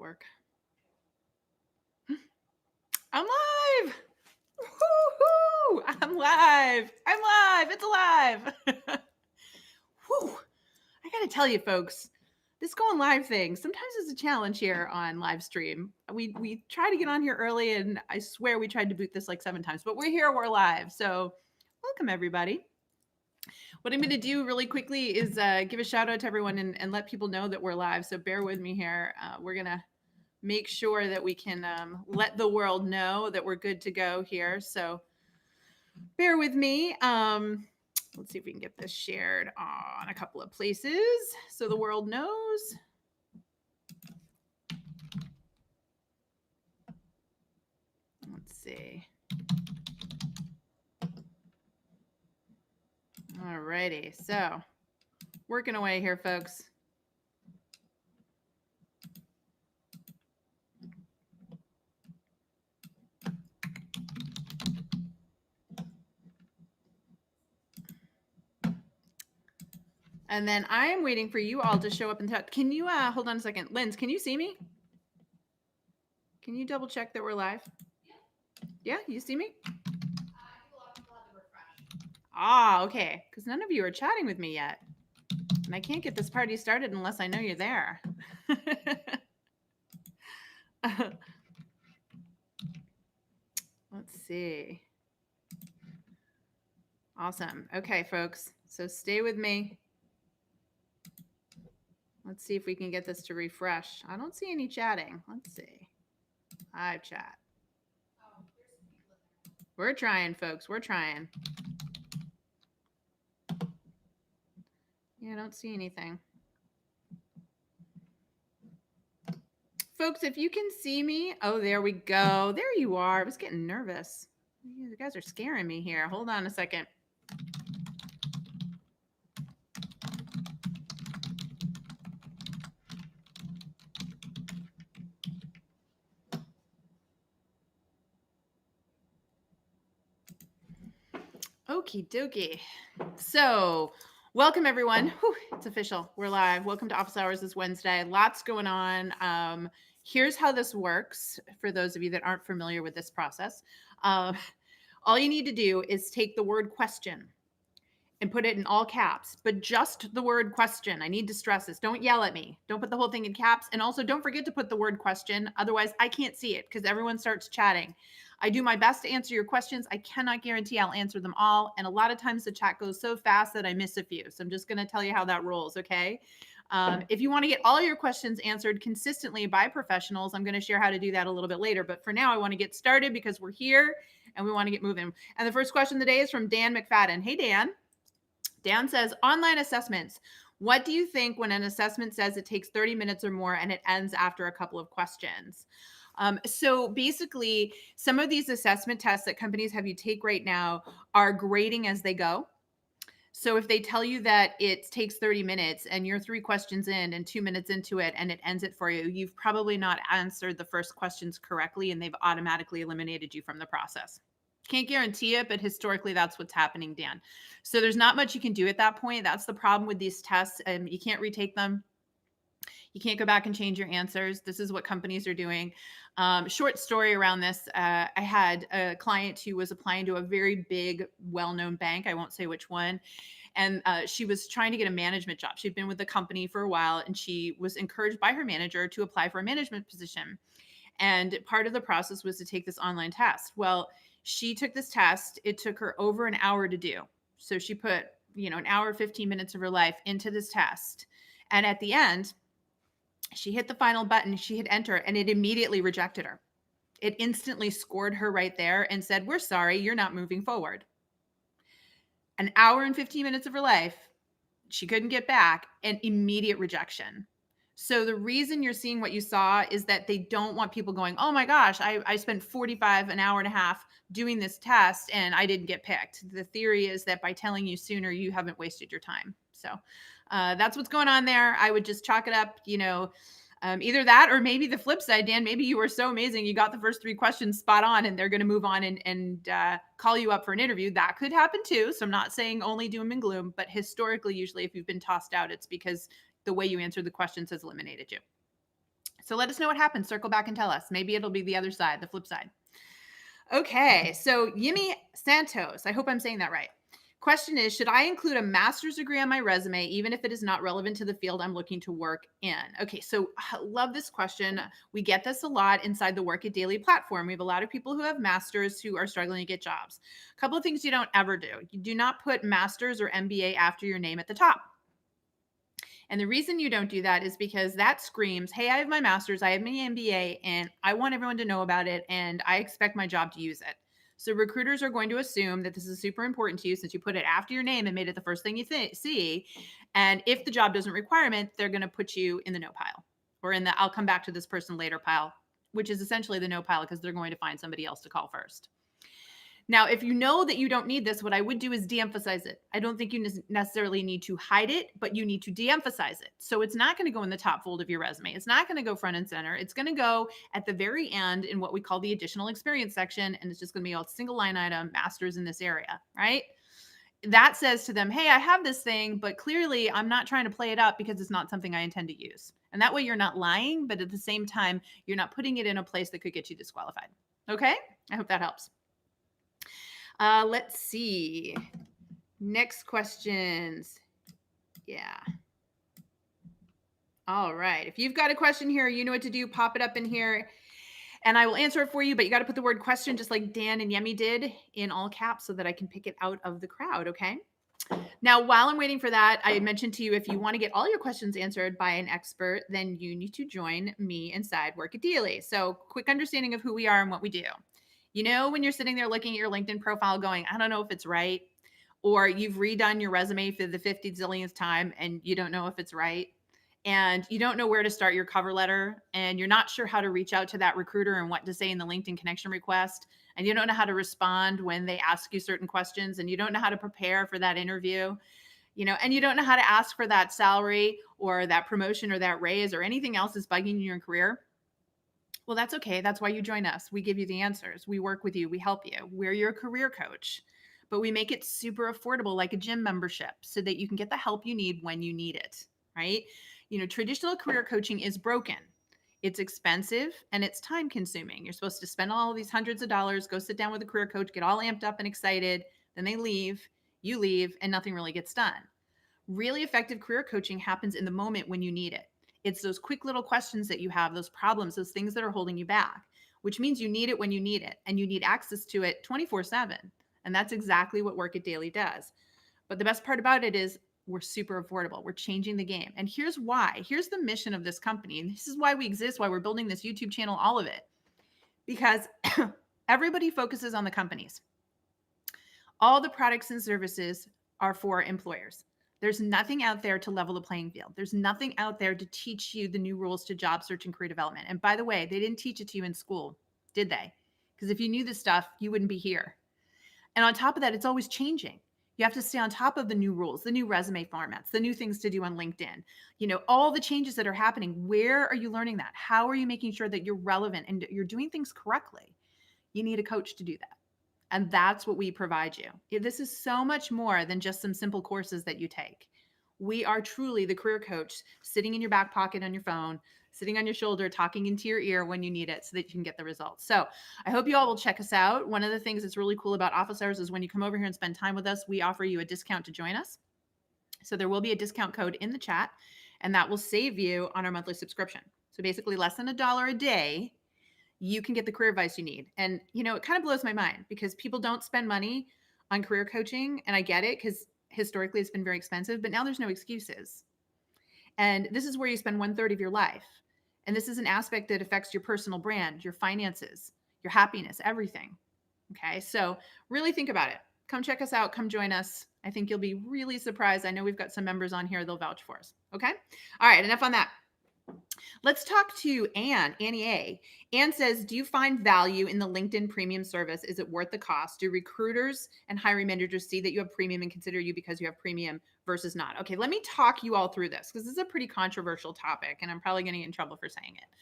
work. I'm live. Woo-hoo! I'm live. I'm live. It's alive. Whew. I got to tell you, folks, this going live thing sometimes is a challenge here on live stream. We try to get on here early, and I swear we tried to boot this like 7 times, but we're here. We're live. So welcome, everybody. What I'm going to do really quickly is give a shout out to everyone and let people know that we're live. So bear with me here. We're going to make sure that we can let the world know that we're good to go here. So bear with me. Let's see if we can get this shared on a couple of places so the world knows. Let's see. All righty. So working away here, folks. And then I am waiting for you all to show up in chat. Can you hold on a second? Linz, can you see me? Can you double check that we're live? Yeah, you see me? Ah, okay. Because none of you are chatting with me yet. And I can't get this party started unless I know you're there. Let's see. Awesome. Okay, folks. So stay with me. Let's see if we can get this to refresh. I don't see any chatting. Let's see. Live chat. We're trying, folks. We're trying. Yeah, I don't see anything. Folks, if you can see me. Oh, there we go. There you are. I was getting nervous. You guys are scaring me here. Hold on a second. Okie dokie. So welcome, everyone. Whew, it's official. We're live. Welcome to Office Hours this Wednesday. Lots going on. Here's how this works for those of you that aren't familiar with this process. All you need to do is take the word question and put it in all caps, but just the word question. I need to stress this. Don't yell at me. Don't put the whole thing in caps. And also don't forget to put the word question. Otherwise, I can't see it because everyone starts chatting. I do my best to answer your questions. I cannot guarantee I'll answer them all. And a lot of times the chat goes so fast that I miss a few. So I'm just going to tell you how that rolls, okay? If you want to get all your questions answered consistently by professionals, I'm going to share how to do that a little bit later. But for now, I want to get started because we're here and we want to get moving. And the first question of the day is from Dan McFadden. Hey, Dan. Dan says, online assessments. What do you think when an assessment says it takes 30 minutes or more and it ends after a couple of questions? So basically, some of these assessment tests that companies have you take right now are grading as they go. So if they tell you that it takes 30 minutes and you're 3 questions in and 2 minutes into it and it ends it for you, you've probably not answered the first questions correctly and they've automatically eliminated you from the process. Can't guarantee it, but historically that's what's happening, Dan. So there's not much you can do at that point. That's the problem with these tests. You can't retake them. You can't go back and change your answers. This is what companies are doing. Short story around this. I had a client who was applying to a very big, well-known bank. I won't say which one. And she was trying to get a management job. She'd been with the company for a while, and she was encouraged by her manager to apply for a management position. And part of the process was to take this online test. Well, she took this test. It took her over an hour to do. So she put, an hour, 15 minutes of her life into this test. And at the end, she hit the final button, she hit enter, and it immediately rejected her. It instantly scored her right there and said, we're sorry, you're not moving forward. An hour and 15 minutes of her life, she couldn't get back, and immediate rejection. So the reason you're seeing what you saw is that they don't want people going, oh my gosh, I spent 45, an hour and a half doing this test and I didn't get picked. The theory is that by telling you sooner, you haven't wasted your time. So that's what's going on there. I would just chalk it up, either that or maybe the flip side, Dan, maybe you were so amazing. You got the first 3 questions spot on and they're going to move on and call you up for an interview. That could happen too. So I'm not saying only doom and gloom, but historically, usually if you've been tossed out, it's because the way you answered the questions has eliminated you. So let us know what happens. Circle back and tell us. Maybe it'll be the other side, the flip side. Okay, so Yimi Santos, I hope I'm saying that right. Question is, should I include a master's degree on my resume, even if it is not relevant to the field I'm looking to work in? Okay, so love this question. We get this a lot inside the Work It Daily platform. We have a lot of people who have masters who are struggling to get jobs. A couple of things you don't ever do. You do not put master's or MBA after your name at the top. And the reason you don't do that is because that screams, hey, I have my master's, I have my MBA, and I want everyone to know about it, and I expect my job to use it. So recruiters are going to assume that this is super important to you since you put it after your name and made it the first thing you see. And if the job doesn't requirement, they're going to put you in the no pile, or in the I'll come back to this person later pile, which is essentially the no pile because they're going to find somebody else to call first. Now, if you know that you don't need this, what I would do is de-emphasize it. I don't think you necessarily need to hide it, but you need to de-emphasize it. So it's not going to go in the top fold of your resume. It's not going to go front and center. It's going to go at the very end in what we call the additional experience section. And it's just going to be a single line item, master's in this area, right? That says to them, hey, I have this thing, but clearly I'm not trying to play it up because it's not something I intend to use. And that way you're not lying, but at the same time, you're not putting it in a place that could get you disqualified. Okay? I hope that helps. Let's see. Next questions. Yeah. All right. If you've got a question here, you know what to do. Pop it up in here and I will answer it for you, but you got to put the word question just like Dan and Yemi did in all caps so that I can pick it out of the crowd. Okay. Now, while I'm waiting for that, I mentioned to you, if you want to get all your questions answered by an expert, then you need to join me inside Work It Daily. So quick understanding of who we are and what we do. You know, when you're sitting there looking at your LinkedIn profile going, I don't know if it's right, or you've redone your resume for the 50 zillionth time and you don't know if it's right, and you don't know where to start your cover letter, and you're not sure how to reach out to that recruiter and what to say in the LinkedIn connection request, and you don't know how to respond when they ask you certain questions, and you don't know how to prepare for that interview, you know, and you don't know how to ask for that salary or that promotion or that raise or anything else is bugging you in your career. Well, that's okay. That's why you join us. We give you the answers. We work with you. We help you. We're your career coach, but we make it super affordable, like a gym membership, so that you can get the help you need when you need it, right? You know, traditional career coaching is broken. It's expensive and it's time consuming. You're supposed to spend all these hundreds of dollars, go sit down with a career coach, get all amped up and excited. Then they leave, you leave, and nothing really gets done. Really effective career coaching happens in the moment when you need it. It's those quick little questions that you have, those problems, those things that are holding you back, which means you need it when you need it, and you need access to it 24/7. And that's exactly what Work It Daily does. But the best part about it is we're super affordable. We're changing the game. And here's why. Here's the mission of this company. And this is why we exist, why we're building this YouTube channel, all of it. Because everybody focuses on the companies. All the products and services are for employers. There's nothing out there to level the playing field. There's nothing out there to teach you the new rules to job search and career development. And by the way, they didn't teach it to you in school, did they? Because if you knew this stuff, you wouldn't be here. And on top of that, it's always changing. You have to stay on top of the new rules, the new resume formats, the new things to do on LinkedIn, you know, all the changes that are happening. Where are you learning that? How are you making sure that you're relevant and you're doing things correctly? You need a coach to do that. And that's what we provide you. This is so much more than just some simple courses that you take. We are truly the career coach sitting in your back pocket on your phone, sitting on your shoulder, talking into your ear when you need it so that you can get the results. So I hope you all will check us out. One of the things that's really cool about office hours is when you come over here and spend time with us, we offer you a discount to join us. So there will be a discount code in the chat, and that will save you on our monthly subscription. So basically less than $1 a day, you can get the career advice you need. And, you know, it kind of blows my mind because people don't spend money on career coaching. And I get it because historically it's been very expensive, but now there's no excuses. And this is where you spend 1/3 of your life. And this is an aspect that affects your personal brand, your finances, your happiness, everything. Okay. So really think about it. Come check us out. Come join us. I think you'll be really surprised. I know we've got some members on here. They'll vouch for us. Okay. All right. Enough on that. Let's talk to Annie A. Anne says, do you find value in the LinkedIn premium service? Is it worth the cost? Do recruiters and hiring managers see that you have premium and consider you because you have premium versus not? Okay, let me talk you all through this because this is a pretty controversial topic and I'm probably going to get in trouble for saying it.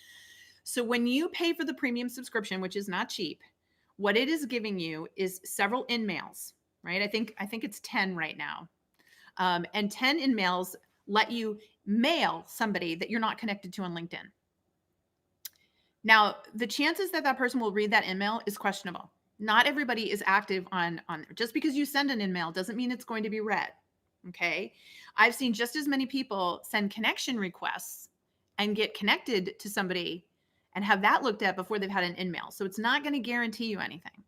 So when you pay for the premium subscription, which is not cheap, what it is giving you is several in-mails, right? I think it's 10 right now. And 10 in-mails let you mail somebody that you're not connected to on LinkedIn. Now, the chances that that person will read that email is questionable. Not everybody is active on there. Just because you send an email doesn't mean it's going to be read. Okay. I've seen just as many people send connection requests and get connected to somebody and have that looked at before they've had an email. So it's not going to guarantee you anything.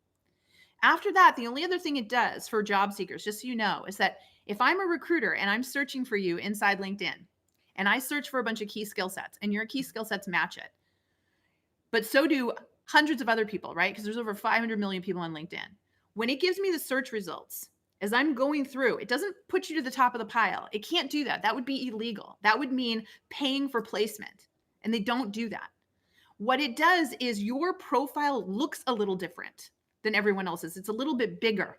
After that, the only other thing it does for job seekers, just so you know, is that if I'm a recruiter and I'm searching for you inside LinkedIn and I search for a bunch of key skill sets and your key skill sets match it, but so do hundreds of other people, right? Because there's over 500 million people on LinkedIn. When it gives me the search results, as I'm going through, it doesn't put you to the top of the pile. It can't do that. That would be illegal. That would mean paying for placement. And they don't do that. What it does is your profile looks a little different than everyone else's. It's a little bit bigger.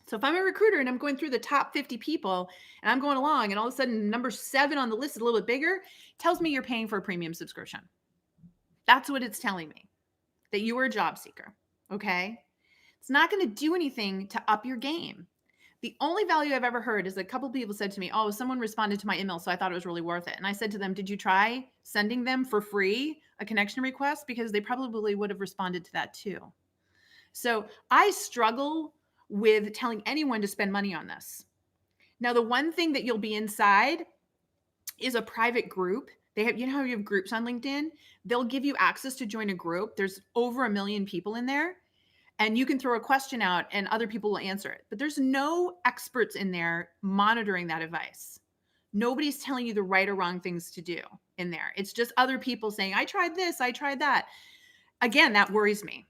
So if I'm a recruiter and I'm going through the top 50 people and I'm going along and all of a sudden number 7 on the list is a little bit bigger, it tells me you're paying for a premium subscription. That's what it's telling me, that you are a job seeker. Okay. It's not going to do anything to up your game. The only value I've ever heard is a couple people said to me, oh, someone responded to my email, so I thought it was really worth it. And I said to them, did you try sending them for free a connection request? Because they probably would have responded to that too. So I struggle with telling anyone to spend money on this. Now, the one thing that you'll be inside is a private group. They have, you know how you have groups on LinkedIn? They'll give you access to join a group. There's over 1 million people in there. And you can throw a question out and other people will answer it. But there's no experts in there monitoring that advice. Nobody's telling you the right or wrong things to do in there. It's just other people saying, I tried this, I tried that. Again, that worries me.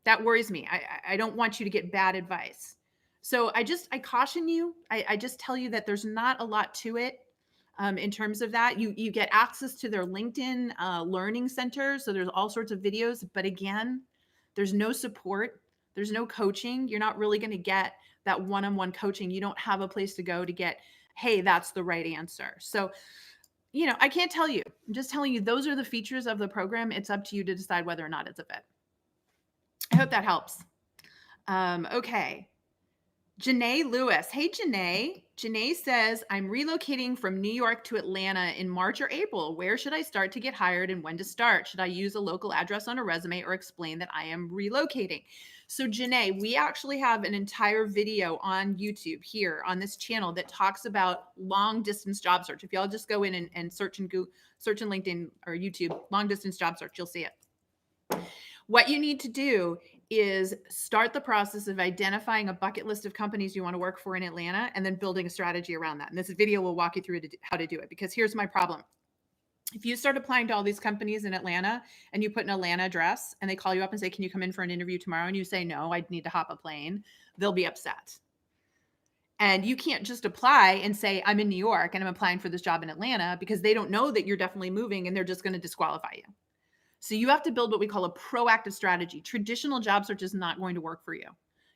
That worries me. I don't want you to get bad advice. So I caution you. I just tell you that there's not a lot to it. In terms of that, you get access to their LinkedIn learning center. So there's all sorts of videos, but again, there's no support. There's no coaching. You're not really going to get that one-on-one coaching. You don't have a place to go to get, hey, that's the right answer. So, I can't tell you. I'm just telling you, those are the features of the program. It's up to you to decide whether or not it's a fit. I hope that helps. Okay. Janae Lewis. Hey, Janae. Janae says, I'm relocating from New York to Atlanta in March or April. Where should I start to get hired and when to start? Should I use a local address on a resume or explain that I am relocating? So Janae, we actually have an entire video on YouTube here on this channel that talks about long distance job search. If y'all just go in and search in LinkedIn or YouTube, long distance job search, you'll see it. What you need to do is start the process of identifying a bucket list of companies you want to work for in Atlanta and then building a strategy around that. And this video will walk you through how to do it, because here's my problem. If you start applying to all these companies in Atlanta and you put an Atlanta address and they call you up and say, can you come in for an interview tomorrow? And you say, no, I'd need to hop a plane. They'll be upset. And you can't just apply and say, I'm in New York and I'm applying for this job in Atlanta, because they don't know that you're definitely moving and they're just going to disqualify you. So you have to build what we call a proactive strategy. Traditional job search is not going to work for you.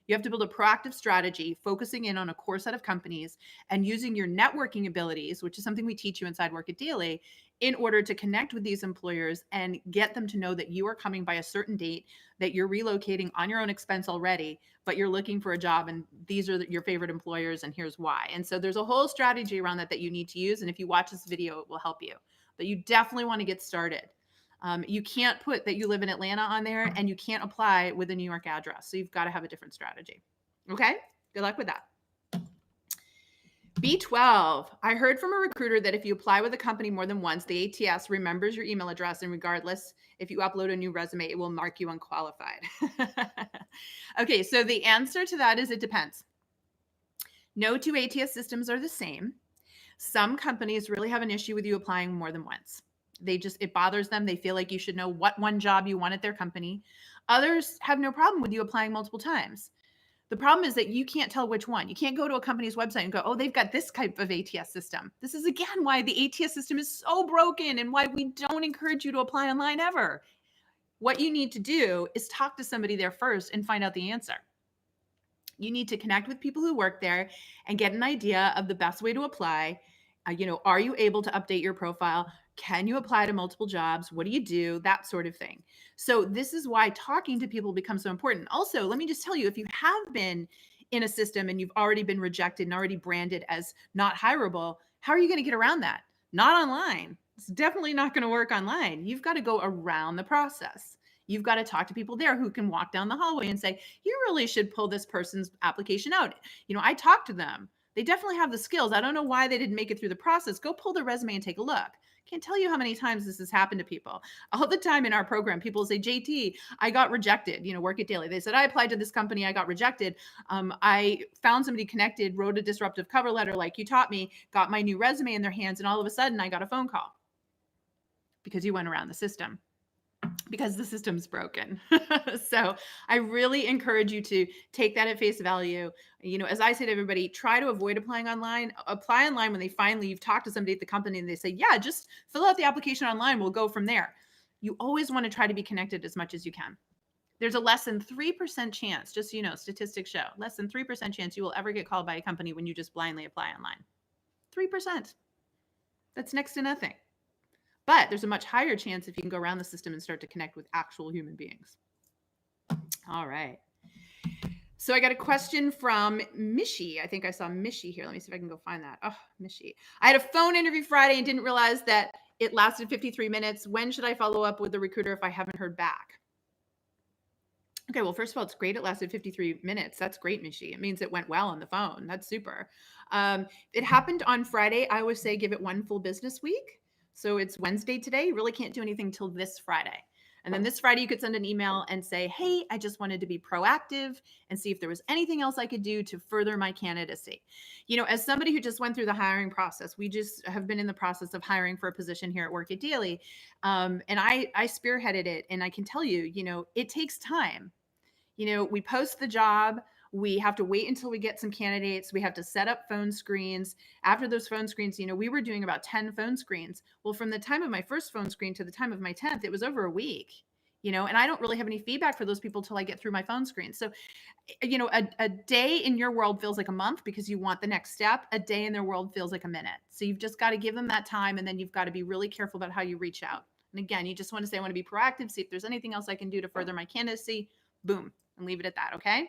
You have to build a proactive strategy, focusing in on a core set of companies and using your networking abilities, which is something we teach you inside Work It Daily, in order to connect with these employers and get them to know that you are coming by a certain date, that you're relocating on your own expense already, but you're looking for a job and these are your favorite employers and here's why. And so there's a whole strategy around that you need to use. And if you watch this video, it will help you. But you definitely want to get started. You can't put that you live in Atlanta on there, and you can't apply with a New York address. So you've got to have a different strategy. Okay. Good luck with that. B12. I heard from a recruiter that if you apply with a company more than once, the ATS remembers your email address, and regardless, if you upload a new resume, it will mark you unqualified. Okay. So the answer to that is it depends. No two ATS systems are the same. Some companies really have an issue with you applying more than once. It bothers them. They feel like you should know what one job you want at their company. Others have no problem with you applying multiple times. The problem is that you can't tell which one. You can't go to a company's website and go, oh, they've got this type of ATS system. This is, again, why the ATS system is so broken and why we don't encourage you to apply online ever. What you need to do is talk to somebody there first and find out the answer. You need to connect with people who work there and get an idea of the best way to apply. Are you able to update your profile? Can you apply to multiple jobs? What do you do? That sort of thing. So this is why talking to people becomes so important. Also, let me just tell you, if you have been in a system and you've already been rejected and already branded as not hireable, how are you going to get around that? Not online. It's definitely not going to work online. You've got to go around the process. You've got to talk to people there who can walk down the hallway and say, you really should pull this person's application out. I talked to them. They definitely have the skills. I don't know why they didn't make it through the process. Go pull their resume and take a look. Can't tell you how many times this has happened to people. All the time in our program, people say, JT, I got rejected, work it daily. They said, I applied to this company, I got rejected. I found somebody connected, wrote a disruptive cover letter like you taught me, got my new resume in their hands, and all of a sudden I got a phone call because you went around the system, because the system's broken. So I really encourage you to take that at face value. As I say to everybody, try to avoid applying online. Apply online when you've talked to somebody at the company and they say, yeah, just fill out the application online. We'll go from there. You always want to try to be connected as much as you can. There's a less than 3% chance, just so you know, statistics show, less than 3% chance you will ever get called by a company when you just blindly apply online. 3%. That's next to nothing. But there's a much higher chance if you can go around the system and start to connect with actual human beings. All right. So I got a question from Mishi. I think I saw Mishi here. Let me see if I can go find that. Oh, Mishi. I had a phone interview Friday and didn't realize that it lasted 53 minutes. When should I follow up with the recruiter if I haven't heard back? Okay, well, first of all, it's great it lasted 53 minutes. That's great, Mishi. It means it went well on the phone. That's super. It happened on Friday. I always say give it one full business week. So it's Wednesday today. You really can't do anything till this Friday. And then this Friday, you could send an email and say, hey, I just wanted to be proactive and see if there was anything else I could do to further my candidacy. As somebody who just went through the hiring process, we just have been in the process of hiring for a position here at Work It Daily. And I spearheaded it. And I can tell you, it takes time. We post the job. We have to wait until we get some candidates. We have to set up phone screens. After those phone screens, we were doing about 10 phone screens. Well, from the time of my first phone screen to the time of my 10th, it was over a week, and I don't really have any feedback for those people till I get through my phone screen. So, a day in your world feels like a month because you want the next step. A day in their world feels like a minute. So you've just got to give them that time. And then you've got to be really careful about how you reach out. And again, you just want to say, I want to be proactive, see if there's anything else I can do to further my candidacy. Boom. And leave it at that. Okay.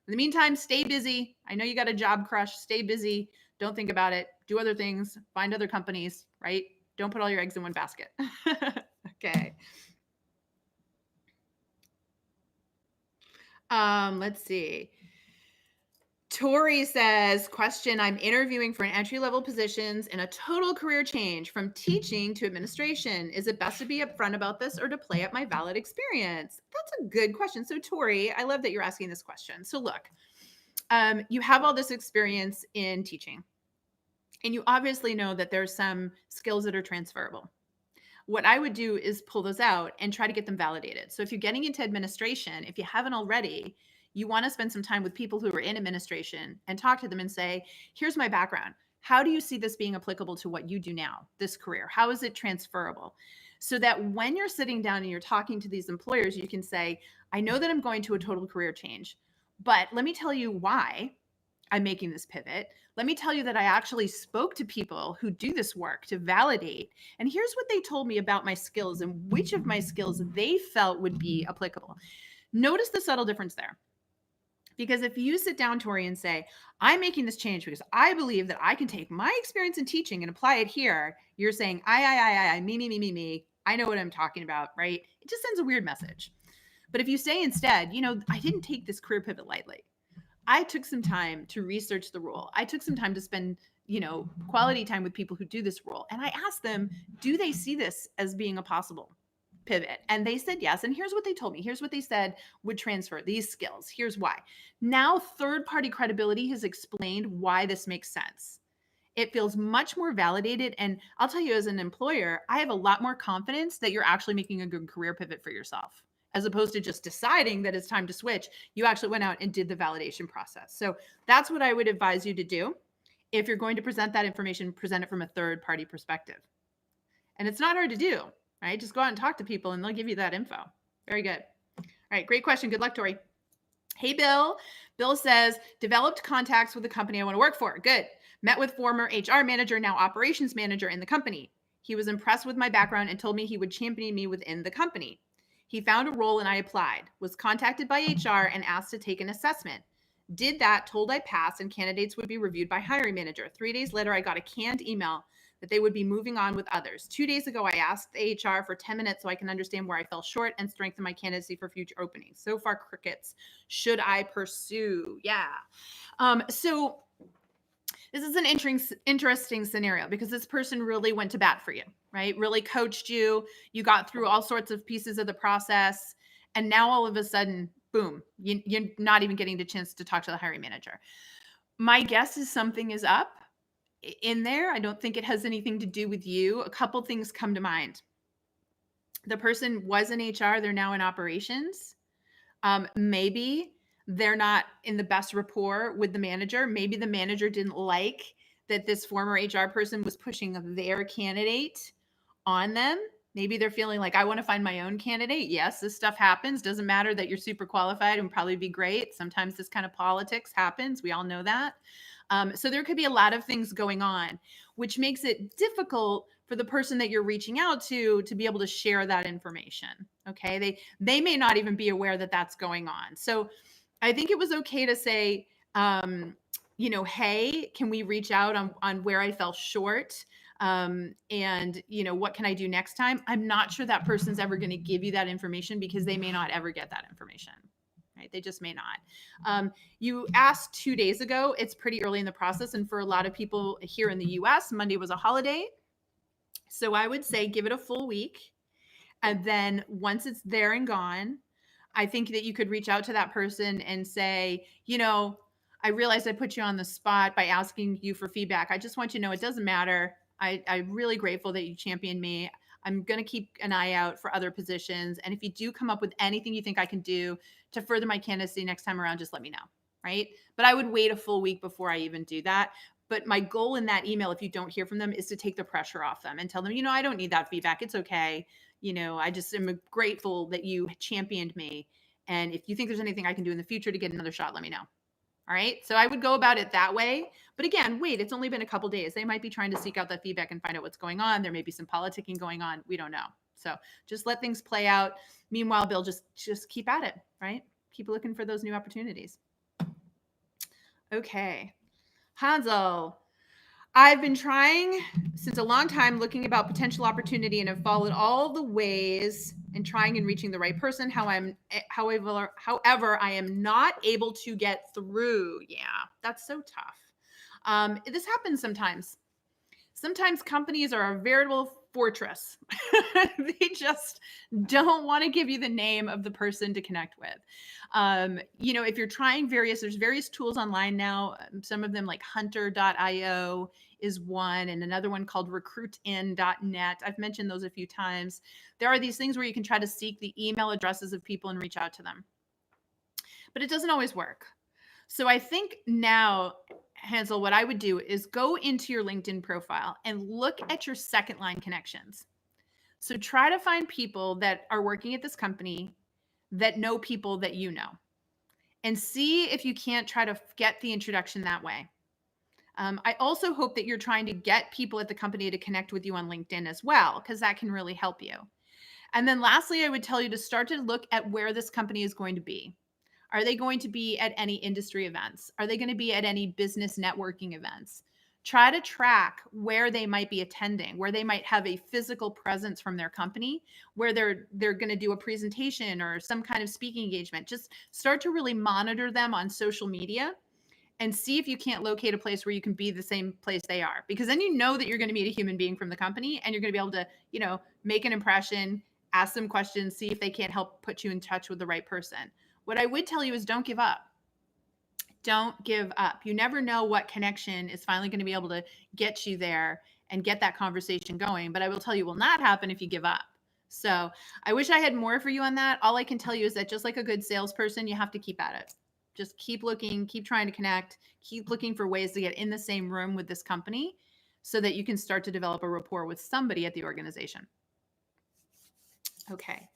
In the meantime, stay busy. I know you got a job crush. Stay busy. Don't think about it. Do other things. Find other companies, right? Don't put all your eggs in one basket. Okay. Let's see. Tori says, question, I'm interviewing for an entry-level positions and a total career change from teaching to administration. Is it best to be upfront about this or to play up my valid experience? That's a good question. So Tori, I love that you're asking this question. So look, you have all this experience in teaching, and you obviously know that there's some skills that are transferable. What I would do is pull those out and try to get them validated. So if you're getting into administration, if you haven't already, you want to spend some time with people who are in administration and talk to them and say, here's my background. How do you see this being applicable to what you do now, this career? How is it transferable? So that when you're sitting down and you're talking to these employers, you can say, I know that I'm going to a total career change, but let me tell you why I'm making this pivot. Let me tell you that I actually spoke to people who do this work to validate. And here's what they told me about my skills and which of my skills they felt would be applicable. Notice the subtle difference there. Because if you sit down, Tori, and say, I'm making this change because I believe that I can take my experience in teaching and apply it here, you're saying, I, me. I know what I'm talking about, right? It just sends a weird message. But if you say instead, I didn't take this career pivot lightly. I took some time to research the role. I took some time to spend, quality time with people who do this role. And I asked them, do they see this as being a possible pivot? And they said yes. And here's what they told me. Here's what they said would transfer these skills. Here's why. Now, third-party credibility has explained why this makes sense. It feels much more validated. And I'll tell you, as an employer, I have a lot more confidence that you're actually making a good career pivot for yourself, as opposed to just deciding that it's time to switch. You actually went out and did the validation process. So that's what I would advise you to do. If you're going to present that information, present it from a third-party perspective. And it's not hard to do, right? Just go out and talk to people and they'll give you that info. Very good. All right, great question. Good luck, Tori. Hey, Bill. Bill says, developed contacts with the company I want to work for. Good. Met with former HR manager, now operations manager in the company. He was impressed with my background and told me he would champion me within the company. He found a role and I applied, was contacted by HR and asked to take an assessment. Did that, told I passed, and candidates would be reviewed by hiring manager. 3 days later, I got a canned email that they would be moving on with others. 2 days ago, I asked the HR for 10 minutes so I can understand where I fell short and strengthen my candidacy for future openings. So far, crickets. Should I pursue? Yeah. So this is an interesting scenario because this person really went to bat for you, right? Really coached you. You got through all sorts of pieces of the process. And now all of a sudden, boom, you're not even getting the chance to talk to the hiring manager. My guess is something is up in there. I don't think it has anything to do with you. A couple things come to mind. The person was in HR, they're now in operations. Maybe they're not in the best rapport with the manager. Maybe the manager didn't like that this former HR person was pushing their candidate on them. Maybe they're feeling like, I want to find my own candidate. Yes, this stuff happens. Doesn't matter that you're super qualified and probably be great. Sometimes this kind of politics happens. We all know that. So there could be a lot of things going on, which makes it difficult for the person that you're reaching out to be able to share that information. Okay. They may not even be aware that that's going on. So I think it was okay to say, hey, can we reach out on where I fell short? And what can I do next time? I'm not sure that person's ever going to give you that information because they may not ever get that information. Right? They just may not. You asked 2 days ago. It's pretty early in the process. And for a lot of people here in the US, Monday was a holiday. So I would say give it a full week. And then once it's there and gone, I think that you could reach out to that person and say, I realized I put you on the spot by asking you for feedback. I just want you to know it doesn't matter. I'm really grateful that you championed me. I'm going to keep an eye out for other positions. And if you do come up with anything you think I can do to further my candidacy next time around, just let me know. Right. But I would wait a full week before I even do that. But my goal in that email, if you don't hear from them, is to take the pressure off them and tell them, I don't need that feedback. It's okay. I just am grateful that you championed me. And if you think there's anything I can do in the future to get another shot, let me know. All right. So I would go about it that way. But again, wait, it's only been a couple days. They might be trying to seek out that feedback and find out what's going on. There may be some politicking going on. We don't know. So just let things play out. Meanwhile, Bill, just keep at it, right? Keep looking for those new opportunities. Okay. Hansel, I've been trying since a long time looking about potential opportunity and have followed all the ways and trying and reaching the right person. However, I am not able to get through. Yeah, that's so tough. This happens sometimes. Sometimes companies are a veritable fortress. They just don't want to give you the name of the person to connect with. If you're trying there's various tools online now. Some of them like hunter.io is one, and another one called recruitin.net. I've mentioned those a few times. There are these things where you can try to seek the email addresses of people and reach out to them. But it doesn't always work. So I think now, Hansel, what I would do is go into your LinkedIn profile and look at your second line connections. So try to find people that are working at this company that know people that you know, and see if you can't try to get the introduction that way. I also hope that you're trying to get people at the company to connect with you on LinkedIn as well, because that can really help you. And then lastly, I would tell you to start to look at where this company is going to be. Are they going to be at any industry events? Are they going to be at any business networking events? Try to track where they might be attending, where they might have a physical presence from their company, where they're going to do a presentation or some kind of speaking engagement. Just start to really monitor them on social media and see if you can't locate a place where you can be the same place they are. Because then you know that you're going to meet a human being from the company and you're going to be able to, make an impression, ask them questions, see if they can't help put you in touch with the right person. What I would tell you is don't give up. Don't give up. You never know what connection is finally going to be able to get you there and get that conversation going. But I will tell you, will not happen if you give up. So I wish I had more for you on that. All I can tell you is that just like a good salesperson, you have to keep at it. Just keep looking, keep trying to connect, keep looking for ways to get in the same room with this company so that you can start to develop a rapport with somebody at the organization. Okay.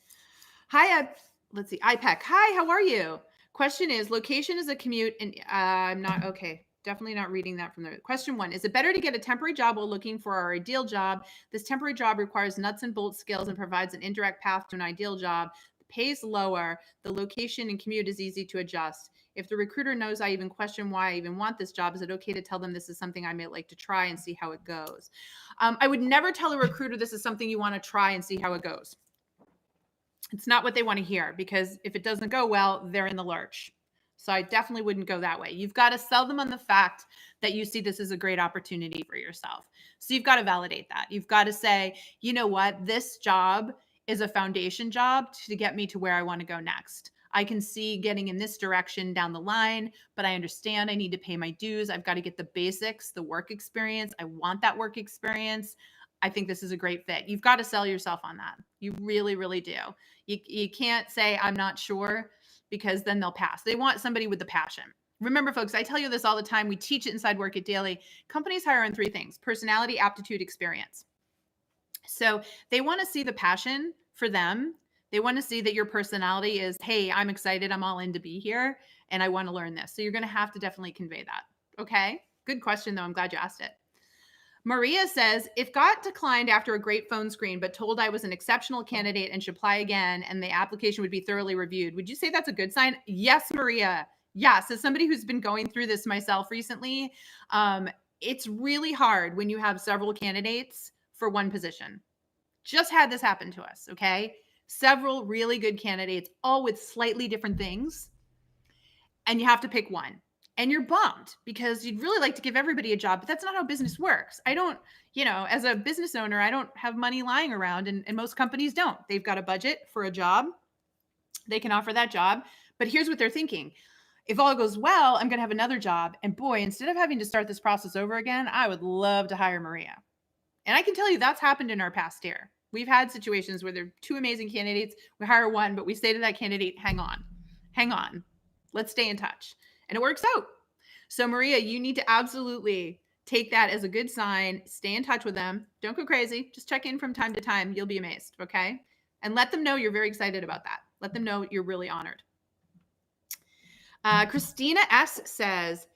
Hi, let's see. IPEC. Hi, how are you? Question is, location is a commute, and I'm not, okay, definitely not reading that from the question one. Is it better to get a temporary job while looking for our ideal job? This temporary job requires nuts and bolts skills and provides an indirect path to an ideal job. The pays lower, the location and commute is easy to adjust. If the recruiter knows I even question why I even want this job, is it okay to tell them this is something I may like to try and see how it goes? I would never tell a recruiter this is something you want to try and see how it goes. It's not what they want to hear, because if it doesn't go well, they're in the lurch. So I definitely wouldn't go that way. You've got to sell them on the fact that you see this as a great opportunity for yourself. So you've got to validate that. You've got to say, you know what, this job is a foundation job to get me to where I want to go next. I can see getting in this direction down the line, but I understand I need to pay my dues. I've got to get the basics, the work experience. I want that work experience. I think this is a great fit. You've got to sell yourself on that. You really, really do. You can't say, I'm not sure, because then they'll pass. They want somebody with the passion. Remember, folks, I tell you this all the time. We teach it inside Work It Daily. Companies hire on 3 things: personality, aptitude, experience. So they want to see the passion for them. They want to see that your personality is, hey, I'm excited, I'm all in to be here, and I want to learn this. So you're going to have to definitely convey that. Okay. Good question, though. I'm glad you asked it. Maria says, if got declined after a great phone screen, but told I was an exceptional candidate and should apply again, and the application would be thoroughly reviewed, would you say that's a good sign? Yes, Maria. Yes. As somebody who's been going through this myself recently, it's really hard when you have several candidates for one position. Just had this happen to us. Okay. Several really good candidates, all with slightly different things, and you have to pick one. And you're bummed because you'd really like to give everybody a job, but that's not how business works. I don't, as a business owner, I don't have money lying around, and most companies don't. They've got a budget for a job. They can offer that job, but here's what they're thinking. If all goes well, I'm going to have another job. And boy, instead of having to start this process over again, I would love to hire Maria. And I can tell you that's happened in our past year. We've had situations where there are 2 amazing candidates. We hire one, but we say to that candidate, hang on, let's stay in touch. And it works out. So Maria, you need to absolutely take that as a good sign. Stay in touch with them. Don't go crazy. Just check in from time to time. You'll be amazed. Okay. And let them know you're very excited about that. Let them know you're really honored. Christina S says,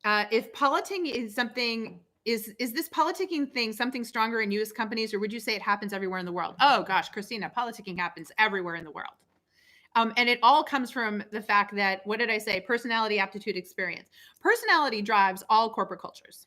if politicking is something, is this politicking thing something stronger in U.S. companies, or would you say it happens everywhere in the world? Oh gosh, Christina, politicking happens everywhere in the world. And it all comes from the fact that, what did I say? Personality, aptitude, experience. Personality drives all corporate cultures,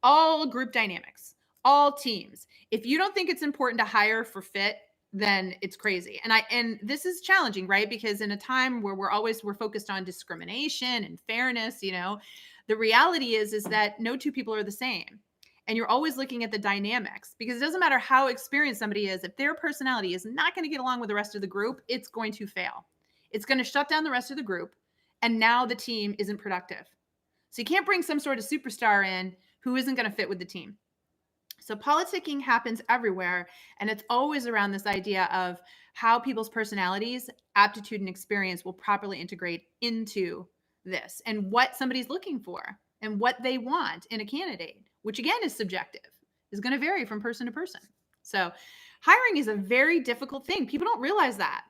all group dynamics, all teams. If you don't think it's important to hire for fit, then it's crazy. And this is challenging, right? Because in a time where we're focused on discrimination and fairness, the reality is that no 2 people are the same. And you're always looking at the dynamics, because it doesn't matter how experienced somebody is. If their personality is not going to get along with the rest of the group, it's going to fail. It's going to shut down the rest of the group. And now the team isn't productive. So you can't bring some sort of superstar in who isn't going to fit with the team. So politicking happens everywhere. And it's always around this idea of how people's personalities, aptitude, and experience will properly integrate into this, and what somebody's looking for and what they want in a candidate, which again is subjective, is going to vary from person to person. So hiring is a very difficult thing. People don't realize that.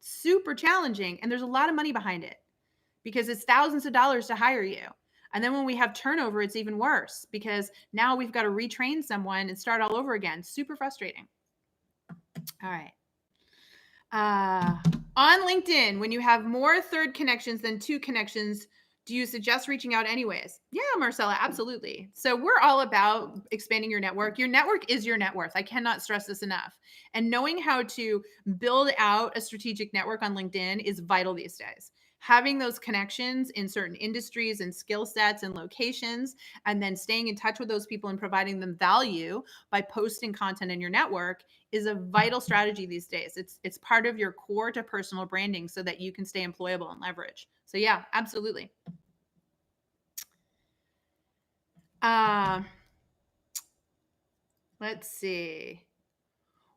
Super challenging. And there's a lot of money behind it, because it's thousands of dollars to hire you. And then when we have turnover, it's even worse, because now we've got to retrain someone and start all over again. Super frustrating. All right. On LinkedIn, when you have more third connections than 2 connections, do you suggest reaching out anyways? Yeah, Marcella, absolutely. So we're all about expanding your network. Your network is your net worth. I cannot stress this enough. And knowing how to build out a strategic network on LinkedIn is vital these days. Having those connections in certain industries and skill sets and locations, and then staying in touch with those people and providing them value by posting content in your network, is a vital strategy these days. It's part of your core to personal branding so that you can stay employable and leverage. So yeah, absolutely. Let's see.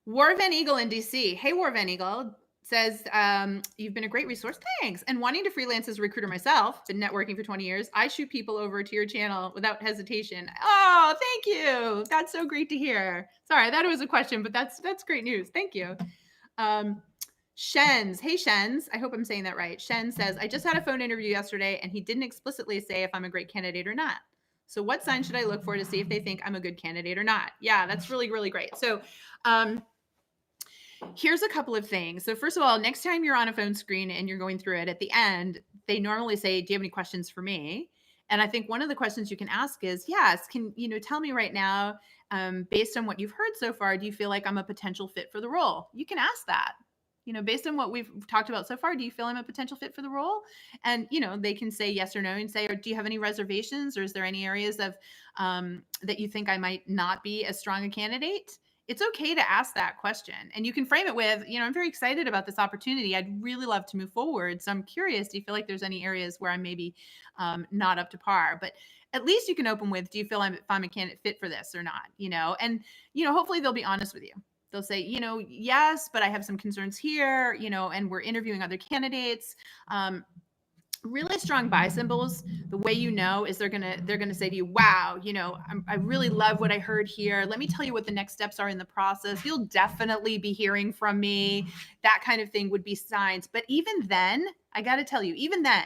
War Van Eagle in DC. Hey, War Van Eagle says, you've been a great resource. Thanks. And wanting to freelance as a recruiter myself, been networking for 20 years. I shoot people over to your channel without hesitation. Oh, thank you. That's so great to hear. Sorry, I thought it was a question, but that's great news. Thank you. Shens. Hey, Shens. I hope I'm saying that right. Shen says, I just had a phone interview yesterday, and he didn't explicitly say if I'm a great candidate or not. So what sign should I look for to see if they think I'm a good candidate or not? Yeah, that's really, really great. So Here's a couple of things. So first of all, next time you're on a phone screen and you're going through it, at the end, they normally say, "Do you have any questions for me?" And I think one of the questions you can ask is, "Yes, can you know tell me right now, based on what you've heard so far, do you feel like I'm a potential fit for the role?" You can ask that. Based on what we've talked about so far, do you feel I'm a potential fit for the role? And they can say yes or no, and say, or do you have any reservations, or is there any areas of that you think I might not be as strong a candidate? It's okay to ask that question. And you can frame it with, I'm very excited about this opportunity. I'd really love to move forward. So I'm curious, do you feel like there's any areas where I'm maybe not up to par? But at least you can open with, do you feel if I'm a candidate fit for this or not? And, hopefully they'll be honest with you. They'll say, yes, but I have some concerns here, and we're interviewing other candidates. Really strong buy symbols, the way is they're gonna say to you, wow, I really love what I heard here. Let me tell you what the next steps are in the process. You'll definitely be hearing from me. That kind of thing would be signs. But even then, I got to tell you, even then,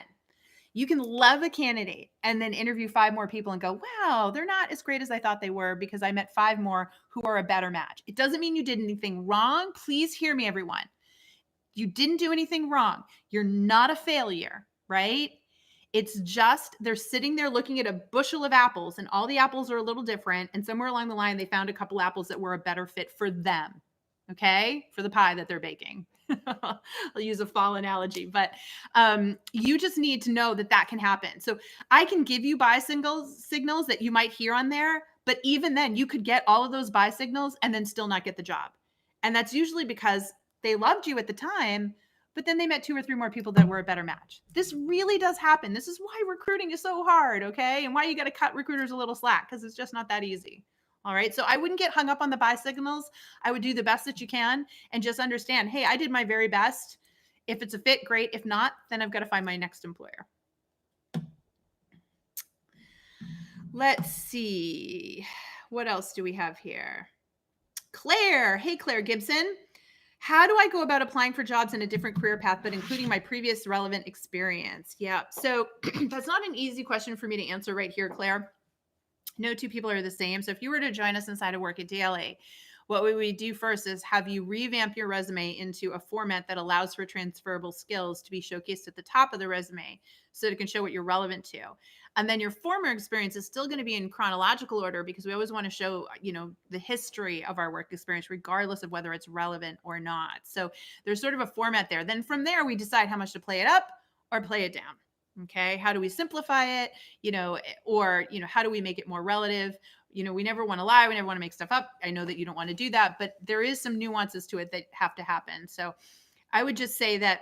you can love a candidate and then interview 5 more people and go, wow, they're not as great as I thought they were because I met 5 more who are a better match. It doesn't mean you did anything wrong. Please hear me, everyone. You didn't do anything wrong. You're not a failure, right? It's just they're sitting there looking at a bushel of apples, and all the apples are a little different. And somewhere along the line, they found a couple apples that were a better fit for them. Okay. For the pie that they're baking. I'll use a fall analogy, but you just need to know that can happen. So I can give you buy signals that you might hear on there, but even then you could get all of those buy signals and then still not get the job. And that's usually because they loved you at the time, but then they met 2 or 3 more people that were a better match. This really does happen. This is why recruiting is so hard, okay? And why you got to cut recruiters a little slack, because it's just not that easy. All right. So I wouldn't get hung up on the buy signals. I would do the best that you can and just understand, hey, I did my very best. If it's a fit, great. If not, then I've got to find my next employer. Let's see. What else do we have here? Claire. Hey, Claire Gibson. How do I go about applying for jobs in a different career path, but including my previous relevant experience? Yeah. So that's not an easy question for me to answer right here, Claire. No 2 people are the same. So if you were to join us inside of Work at DLA, what we would do first is have you revamp your resume into a format that allows for transferable skills to be showcased at the top of the resume so it can show what you're relevant to. And then your former experience is still going to be in chronological order, because we always want to show, the history of our work experience, regardless of whether it's relevant or not. So there's sort of a format there. Then from there, we decide how much to play it up or play it down. Okay. How do we simplify it? Or how do we make it more relative? We never want to lie. We never want to make stuff up. I know that you don't want to do that, but there is some nuances to it that have to happen. So I would just say that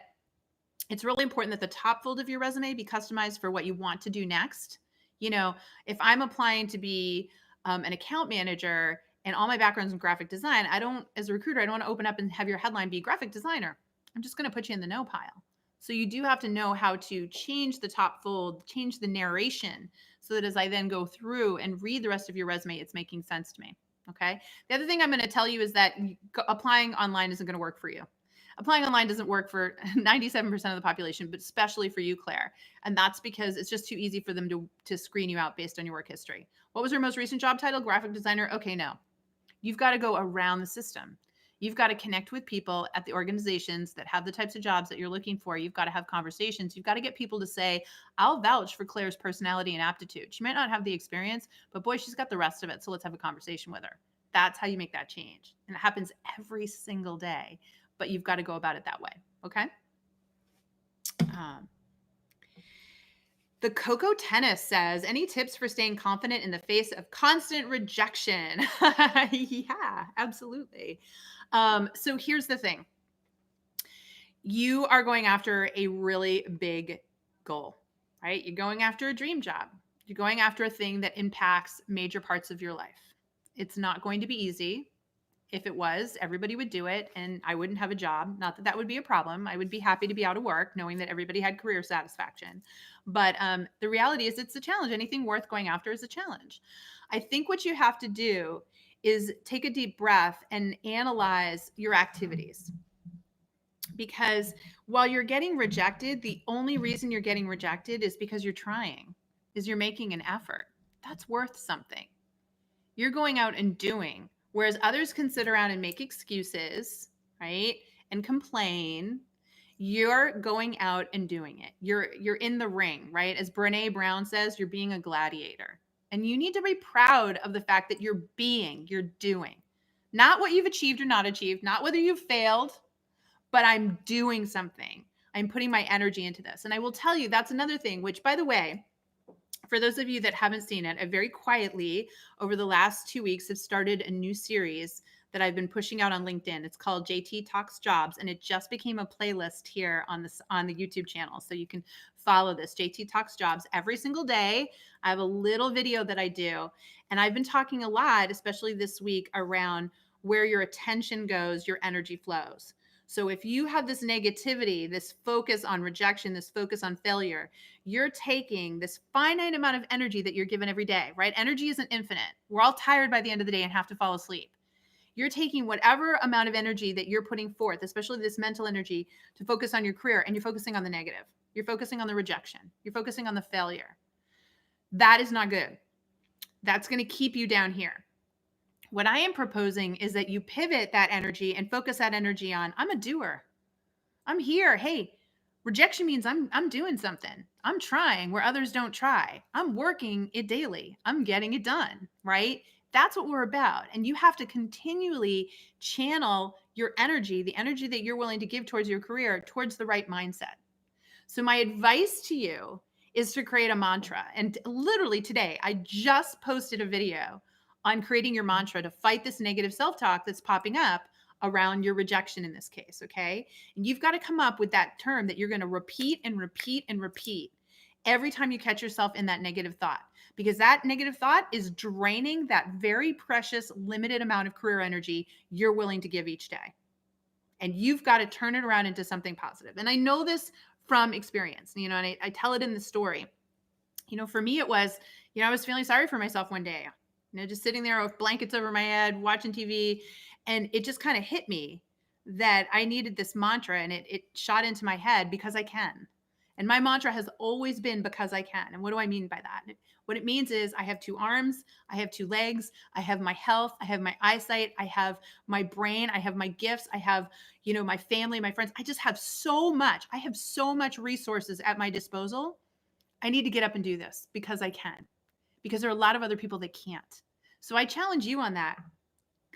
it's really important that the top fold of your resume be customized for what you want to do next. If I'm applying to be an account manager and all my background's in graphic design, as a recruiter, I don't want to open up and have your headline be graphic designer. I'm just going to put you in the no pile. So you do have to know how to change the top fold, change the narration, so that as I then go through and read the rest of your resume, it's making sense to me. Okay. The other thing I'm going to tell you is that applying online isn't going to work for you. Applying online doesn't work for 97% of the population, but especially for you, Claire. And that's because it's just too easy for them to screen you out based on your work history. What was your most recent job title? Graphic designer? Okay, no. You've got to go around the system. You've got to connect with people at the organizations that have the types of jobs that you're looking for. You've got to have conversations. You've got to get people to say, I'll vouch for Claire's personality and aptitude. She might not have the experience, but boy, she's got the rest of it. So let's have a conversation with her. That's how you make that change. And it happens every single day, but you've got to go about it that way. Okay. The Coco Tennis says, any tips for staying confident in the face of constant rejection? Yeah, absolutely. So here's the thing. You are going after a really big goal, right? You're going after a dream job. You're going after a thing that impacts major parts of your life. It's not going to be easy. If it was, everybody would do it and I wouldn't have a job. Not that that would be a problem. I would be happy to be out of work knowing that everybody had career satisfaction. But the reality is it's a challenge. Anything worth going after is a challenge. I think what you have to do is take a deep breath and analyze your activities. Because while you're getting rejected, the only reason you're getting rejected is because you're trying, is you're making an effort. That's worth something. You're going out and doing. Whereas others can sit around and make excuses, right, and complain, you're going out and doing it. You're in the ring, right? As Brené Brown says, you're being a gladiator. And you need to be proud of the fact that you're doing. Not what you've achieved or not achieved, not whether you've failed, but I'm doing something. I'm putting my energy into this. And I will tell you, that's another thing, which, by the way, for those of you that haven't seen it, I very quietly over the last 2 weeks have started a new series that I've been pushing out on LinkedIn. It's called JT Talks Jobs, and it just became a playlist here on the YouTube channel. So you can follow this JT Talks Jobs every single day. I have a little video that I do, and I've been talking a lot, especially this week, around where your attention goes, your energy flows. So if you have this negativity, this focus on rejection, this focus on failure, you're taking this finite amount of energy that you're given every day, right? Energy isn't infinite. We're all tired by the end of the day and have to fall asleep. You're taking whatever amount of energy that you're putting forth, especially this mental energy, to focus on your career, and you're focusing on the negative. You're focusing on the rejection. You're focusing on the failure. That is not good. That's going to keep you down here. What I am proposing is that you pivot that energy and focus that energy on, I'm a doer. I'm here. Hey, rejection means I'm doing something. I'm trying where others don't try. I'm working it daily. I'm getting it done, right? That's what we're about. And you have to continually channel your energy, the energy that you're willing to give towards your career, towards the right mindset. So my advice to you is to create a mantra. And literally today, I just posted a video on creating your mantra to fight this negative self-talk that's popping up around your rejection in this case, okay? And you've got to come up with that term that you're going to repeat and repeat and repeat every time you catch yourself in that negative thought, because that negative thought is draining that very precious, limited amount of career energy you're willing to give each day. And you've got to turn it around into something positive. And I know this from experience, and I tell it in the story. For me, it was, I was feeling sorry for myself one day, just sitting there with blankets over my head, watching TV. And it just kind of hit me that I needed this mantra, and it shot into my head, because I can. And my mantra has always been, because I can. And what do I mean by that? What it means is I have 2 arms, I have 2 legs, I have my health, I have my eyesight, I have my brain, I have my gifts, I have, my family, my friends. I just have so much. I have so much resources at my disposal. I need to get up and do this because I can, because there are a lot of other people that can't. So I challenge you on that.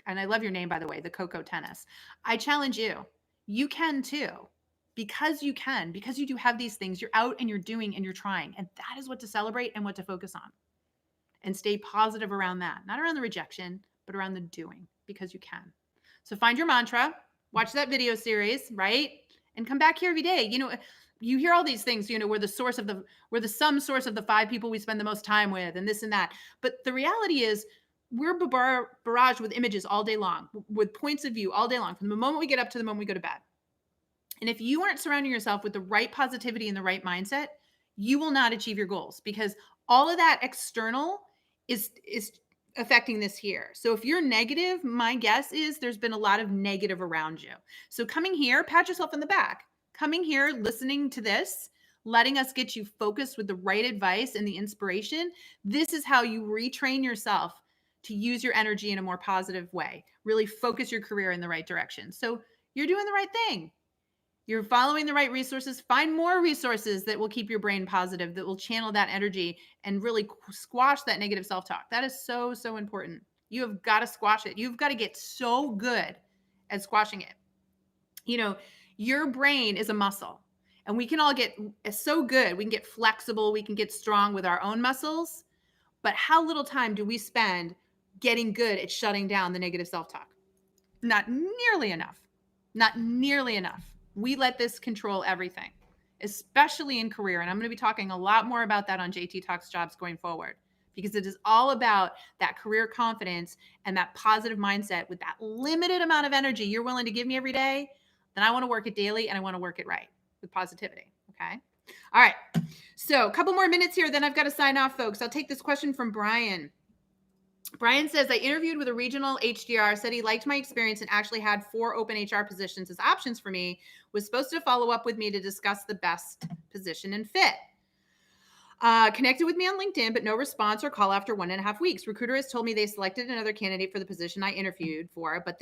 And I love your name, by the way, the Coco Tennis. I challenge you. You can too, because you can, because you do have these things. You're out and you're doing and you're trying. And that is what to celebrate and what to focus on. And stay positive around that. Not around the rejection, but around the doing, because you can. So find your mantra, watch that video series, right? And come back here every day. You hear all these things, we're the sum source of the 5 people we spend the most time with, and this and that. But the reality is, we're barraged with images all day long, with points of view all day long, from the moment we get up to the moment we go to bed. And if you aren't surrounding yourself with the right positivity and the right mindset, you will not achieve your goals, because all of that external is affecting this here. So if you're negative, my guess is there's been a lot of negative around you. So coming here, pat yourself in the back. Coming here, listening to this, letting us get you focused with the right advice and the inspiration. This is how you retrain yourself to use your energy in a more positive way, really focus your career in the right direction. So you're doing the right thing. You're following the right resources. Find more resources that will keep your brain positive, that will channel that energy and really squash that negative self-talk. That is so, so important. You have got to squash it. You've got to get so good at squashing it. Your brain is a muscle, and we can all get so good. We can get flexible. We can get strong with our own muscles. But how little time do we spend getting good at shutting down the negative self-talk? Not nearly enough. Not nearly enough. We let this control everything, especially in career. And I'm going to be talking a lot more about that on JT Talks Jobs going forward, because it is all about that career confidence and that positive mindset. With that limited amount of energy you're willing to give me every day, then I want to work it daily, and I want to work it right with positivity. Okay. All right. So a couple more minutes here, then I've got to sign off, folks. I'll take this question from Brian. Brian says, I interviewed with a regional HDR, said he liked my experience and actually had 4 open HR positions as options for me, was supposed to follow up with me to discuss the best position and fit. Connected with me on LinkedIn, but no response or call after 1.5 weeks. Recruiter has told me they selected another candidate for the position I interviewed for, but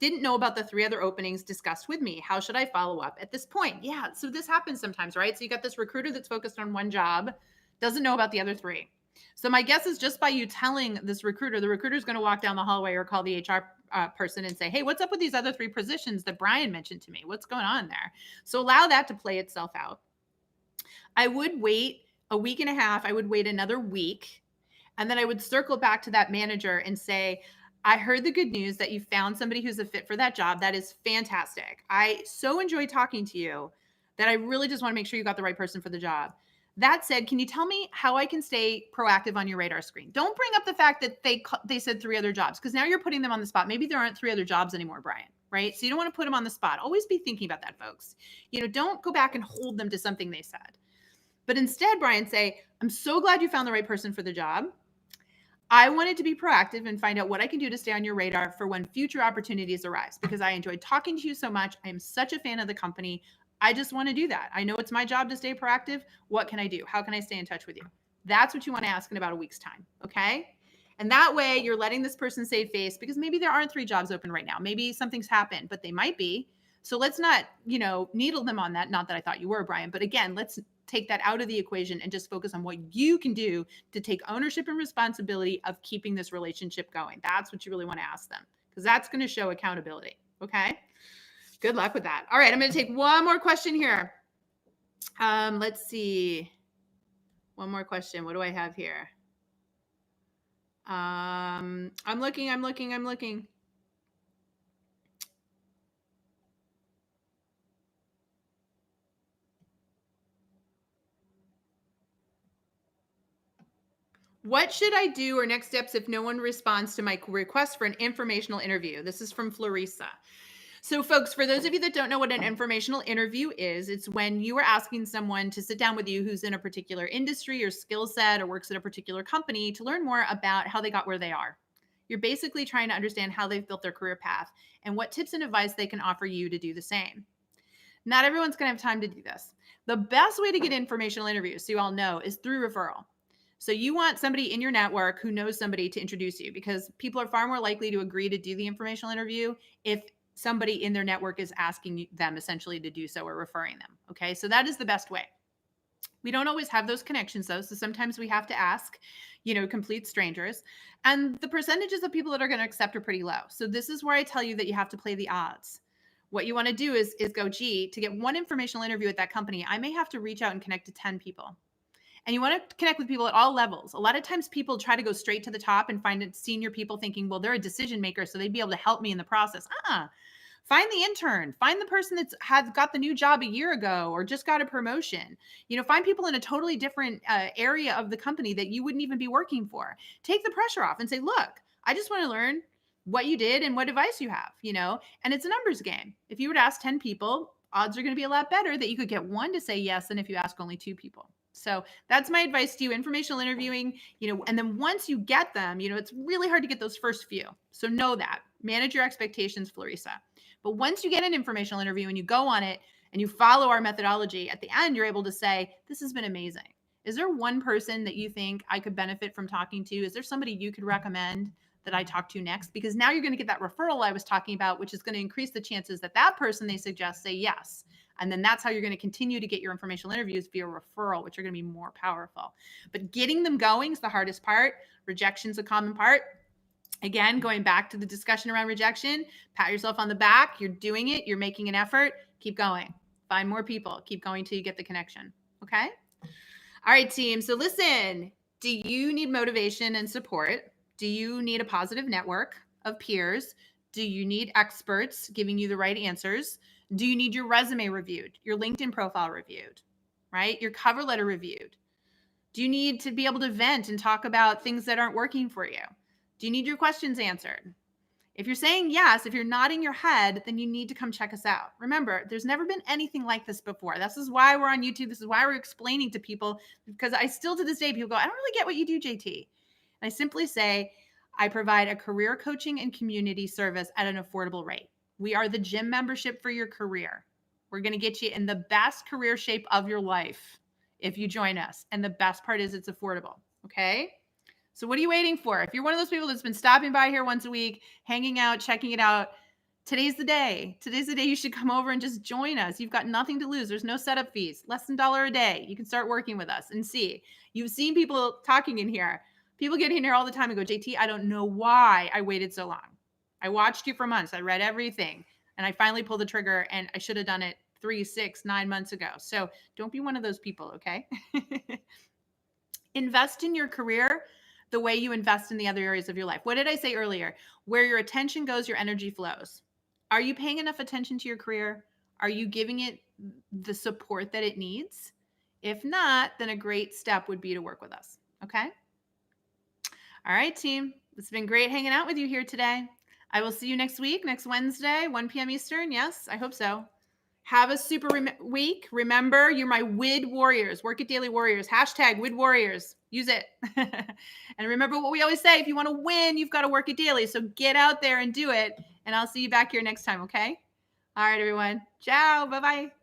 didn't know about the 3 other openings discussed with me. How should I follow up at this point? Yeah, so this happens sometimes, right? So you got this recruiter that's focused on one job, doesn't know about the other 3. So my guess is just by you telling this recruiter, the recruiter is going to walk down the hallway or call the HR person and say, hey, what's up with these other 3 positions that Brian mentioned to me? What's going on there? So allow that to play itself out. I would wait a week and a half. I would wait another week. And then I would circle back to that manager and say, I heard the good news that you found somebody who's a fit for that job. That is fantastic. I so enjoyed talking to you that I really just want to make sure you got the right person for the job. That said, can you tell me how I can stay proactive on your radar screen? Don't bring up the fact that they said 3 other jobs, because now you're putting them on the spot. Maybe there aren't 3 other jobs anymore, Brian, right? So you don't want to put them on the spot. Always be thinking about that, folks. Don't go back and hold them to something they said. But instead, Brian, say, I'm so glad you found the right person for the job. I wanted to be proactive and find out what I can do to stay on your radar for when future opportunities arise, because I enjoyed talking to you so much. I am such a fan of the company. I just want to do that. I know it's my job to stay proactive. What can I do? How can I stay in touch with you? That's what you want to ask in about a week's time. Okay. And that way you're letting this person save face, because maybe there aren't 3 jobs open right now. Maybe something's happened, but they might be. So let's not, needle them on that. Not that I thought you were, Brian, but again, let's take that out of the equation and just focus on what you can do to take ownership and responsibility of keeping this relationship going. That's what you really want to ask them, because that's going to show accountability. Okay. Good luck with that. All right. I'm going to take one more question here. Let's see. One more question. What do I have here? I'm looking. What should I do, or next steps, if no one responds to my request for an informational interview? This is from Florissa. So folks, for those of you that don't know what an informational interview is, it's when you are asking someone to sit down with you who's in a particular industry or skill set or works at a particular company to learn more about how they got where they are. You're basically trying to understand how they've built their career path and what tips and advice they can offer you to do the same. Not everyone's going to have time to do this. The best way to get informational interviews, so you all know, is through referral. So you want somebody in your network who knows somebody to introduce you, because people are far more likely to agree to do the informational interview if somebody in their network is asking them essentially to do so or referring them. Okay, so that is the best way. We don't always have those connections though, so sometimes we have to ask, complete strangers. And the percentages of people that are going to accept are pretty low. So this is where I tell you that you have to play the odds. What you want to do is go, gee, to get one informational interview at that company, I may have to reach out and connect to 10 people. And you want to connect with people at all levels. A lot of times people try to go straight to the top and find senior people thinking, well, they're a decision maker, so they'd be able to help me in the process. Find the intern, find the person that's got the new job a year ago or just got a promotion. Find people in a totally different area of the company that you wouldn't even be working for. Take the pressure off and say, look, I just want to learn what you did and what advice you have, and it's a numbers game. If you were to ask 10 people, odds are going to be a lot better that you could get one to say yes than if you ask only 2 people. So that's my advice to you, informational interviewing, and then once you get them, it's really hard to get those first few. So know that. Manage your expectations, Florissa. But once you get an informational interview and you go on it and you follow our methodology, at the end, you're able to say, this has been amazing. Is there one person that you think I could benefit from talking to? Is there somebody you could recommend that I talk to next? Because now you're going to get that referral I was talking about, which is going to increase the chances that that person they suggest say yes. And then that's how you're going to continue to get your informational interviews via referral, which are going to be more powerful. But getting them going is the hardest part. Rejection's a common part. Again, going back to the discussion around rejection, pat yourself on the back. You're doing it. You're making an effort. Keep going. Find more people. Keep going till you get the connection. Okay? All right, team. So listen, do you need motivation and support? Do you need a positive network of peers? Do you need experts giving you the right answers? Do you need your resume reviewed, your LinkedIn profile reviewed, right? Your cover letter reviewed? Do you need to be able to vent and talk about things that aren't working for you? Do you need your questions answered? If you're saying yes, if you're nodding your head, then you need to come check us out. Remember, there's never been anything like this before. This is why we're on YouTube. This is why we're explaining to people, because I still to this day, people go, I don't really get what you do, JT. And I simply say, I provide a career coaching and community service at an affordable rate. We are the gym membership for your career. We're going to get you in the best career shape of your life if you join us. And the best part is it's affordable. Okay. So what are you waiting for? If you're one of those people that's been stopping by here once a week, hanging out, checking it out, today's the day. Today's the day you should come over and just join us. You've got nothing to lose. There's no setup fees, less than $1 a day. You can start working with us and see. You've seen people talking in here. People get in here all the time and go, JT, I don't know why I waited so long. I watched you for months. I read everything. And I finally pulled the trigger, and I should have done it 3, 6, 9 months ago. So don't be one of those people, okay? Invest in your career the way you invest in the other areas of your life. What did I say earlier? Where your attention goes, your energy flows. Are you paying enough attention to your career? Are you giving it the support that it needs? If not, then a great step would be to work with us. Okay? All right, team. It's been great hanging out with you here today. I will see you next week, next Wednesday, 1 p.m. Eastern. Yes, I hope so. Have a super week. Remember, you're my WID warriors. Work it daily warriors. Hashtag WID warriors. Use it. And remember what we always say, if you want to win, you've got to work it daily. So get out there and do it. And I'll see you back here next time, okay? All right, everyone. Ciao. Bye-bye.